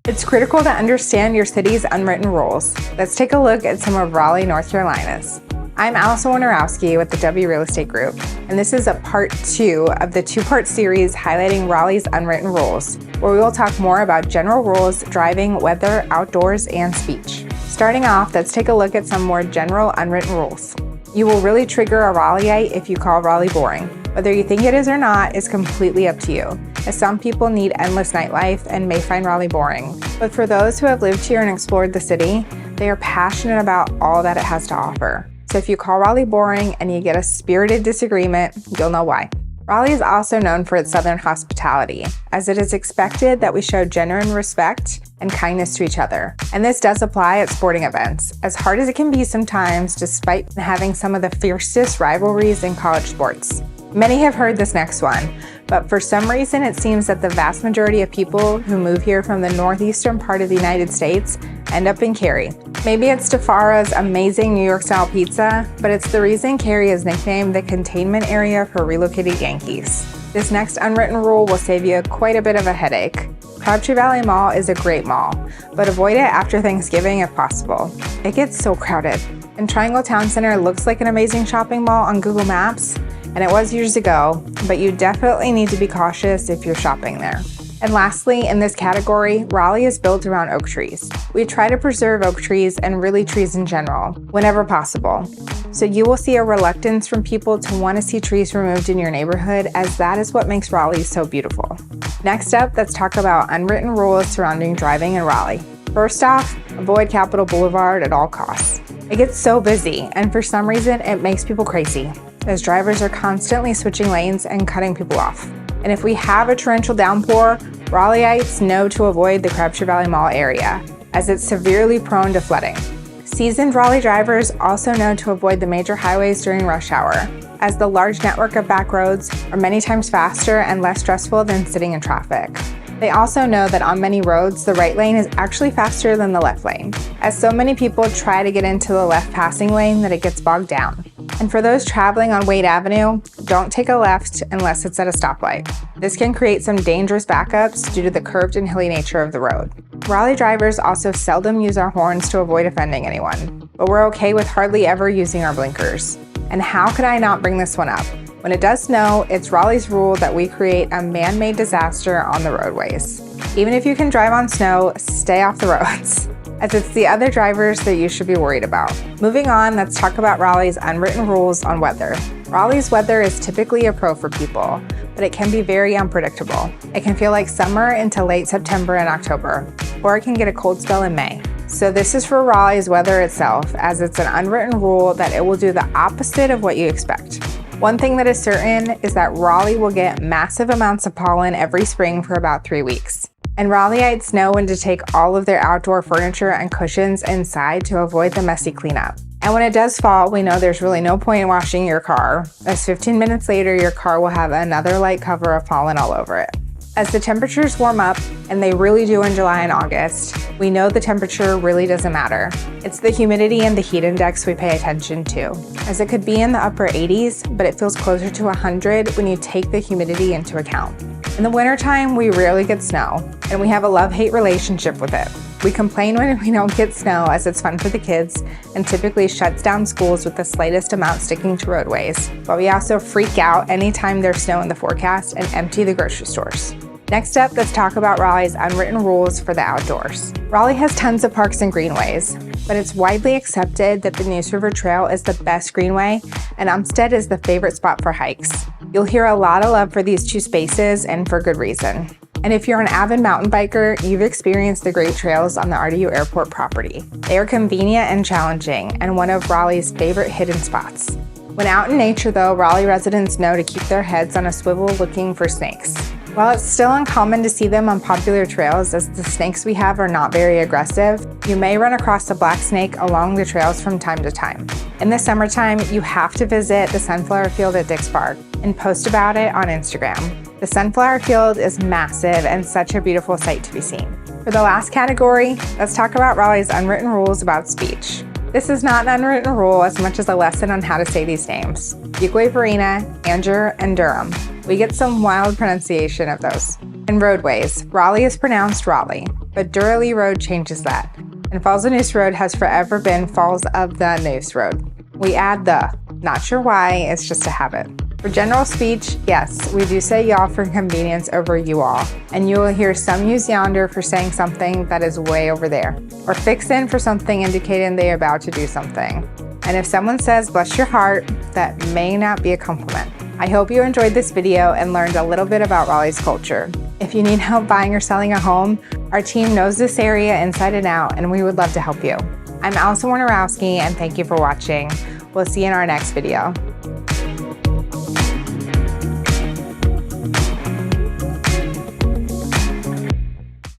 It's critical to understand your city's unwritten rules. Let's take a look at some of Raleigh, North Carolina's. I'm Allison Wojnarowski with the W Real Estate Group, and this is a part 2 of the 2-part series highlighting Raleigh's unwritten rules, where we will talk more about general rules, driving, weather, outdoors, and speech. Starting off, let's take a look at some more general unwritten rules. You will really trigger a Raleighite if you call Raleigh boring. Whether you think it is or not is completely up to you, as some people need endless nightlife and may find Raleigh boring. But for those who have lived here and explored the city, they are passionate about all that it has to offer. So if you call Raleigh boring and you get a spirited disagreement, you'll know why. Raleigh is also known for its Southern hospitality, as it is expected that we show genuine respect and kindness to each other. And this does apply at sporting events, as hard as it can be sometimes, despite having some of the fiercest rivalries in college sports. Many have heard this next one, but for some reason it seems that the vast majority of people who move here from the northeastern part of the United States end up in Cary. Maybe it's Tafara's amazing New York-style pizza, but it's the reason Cary is nicknamed the containment area for relocated Yankees. This next unwritten rule will save you quite a bit of a headache. Crabtree Valley Mall is a great mall, but avoid it after Thanksgiving if possible. It gets so crowded. And Triangle Town Center looks like an amazing shopping mall on Google Maps, and it was years ago, but you definitely need to be cautious if you're shopping there. And lastly, in this category, Raleigh is built around oak trees. We try to preserve oak trees and really trees in general, whenever possible. So you will see a reluctance from people to want to see trees removed in your neighborhood, as that is what makes Raleigh so beautiful. Next up, let's talk about unwritten rules surrounding driving in Raleigh. First off, avoid Capitol Boulevard at all costs. It gets so busy, and for some reason, it makes people crazy, as drivers are constantly switching lanes and cutting people off. And if we have a torrential downpour, Raleigheites know to avoid the Crabtree Valley Mall area, as it's severely prone to flooding. Seasoned Raleigh drivers also know to avoid the major highways during rush hour, as the large network of back roads are many times faster and less stressful than sitting in traffic. They also know that on many roads, the right lane is actually faster than the left lane, as so many people try to get into the left passing lane that it gets bogged down. And for those traveling on Wade Avenue, don't take a left unless it's at a stoplight. This can create some dangerous backups due to the curved and hilly nature of the road. Raleigh drivers also seldom use our horns to avoid offending anyone, but we're okay with hardly ever using our blinkers. And how could I not bring this one up? When it does snow, it's Raleigh's rule that we create a man-made disaster on the roadways. Even if you can drive on snow, stay off the roads, as it's the other drivers that you should be worried about. Moving on, let's talk about Raleigh's unwritten rules on weather. Raleigh's weather is typically a pro for people, but it can be very unpredictable. It can feel like summer into late September and October, or it can get a cold spell in May. So this is for Raleigh's weather itself, as it's an unwritten rule that it will do the opposite of what you expect. One thing that is certain is that Raleigh will get massive amounts of pollen every spring for about 3 weeks. And Raleigheites know when to take all of their outdoor furniture and cushions inside to avoid the messy cleanup. And when it does fall, we know there's really no point in washing your car, as 15 minutes later your car will have another light cover of pollen all over it. As the temperatures warm up, and they really do in July and August, we know the temperature really doesn't matter. It's the humidity and the heat index we pay attention to, as it could be in the upper 80s, but it feels closer to 100 when you take the humidity into account. In the wintertime, we rarely get snow, and we have a love-hate relationship with it. We complain when we don't get snow, as it's fun for the kids and typically shuts down schools with the slightest amount sticking to roadways, but we also freak out anytime there's snow in the forecast and empty the grocery stores. Next up, let's talk about Raleigh's unwritten rules for the outdoors. Raleigh has tons of parks and greenways, but it's widely accepted that the Neuse River Trail is the best greenway, and Umstead is the favorite spot for hikes. You'll hear a lot of love for these two spaces, and for good reason. And if you're an avid mountain biker, you've experienced the great trails on the RDU Airport property. They are convenient and challenging, and one of Raleigh's favorite hidden spots. When out in nature though, Raleigh residents know to keep their heads on a swivel looking for snakes. While it's still uncommon to see them on popular trails, as the snakes we have are not very aggressive, you may run across a black snake along the trails from time to time. In the summertime, you have to visit the sunflower field at Dix Park and post about it on Instagram. The sunflower field is massive and such a beautiful sight to be seen. For the last category, let's talk about Raleigh's unwritten rules about speech. This is not an unwritten rule as much as a lesson on how to say these names: Fuquay Varina, Anger, and Durham. We get some wild pronunciation of those. In roadways, Raleigh is pronounced Raleigh, but Raleigh Road changes that. And Falls of Neuse Road has forever been Falls of the Neuse Road. We add the, not sure why, it's just a habit. For general speech, yes, we do say y'all for convenience over you all, and you will hear some use yonder for saying something that is way over there, or fix in for something indicating they are about to do something. And if someone says bless your heart, that may not be a compliment. I hope you enjoyed this video and learned a little bit about Raleigh's culture. If you need help buying or selling a home, our team knows this area inside and out, and we would love to help you. I'm Allison Warnerowski, and thank you for watching. We'll see you in our next video.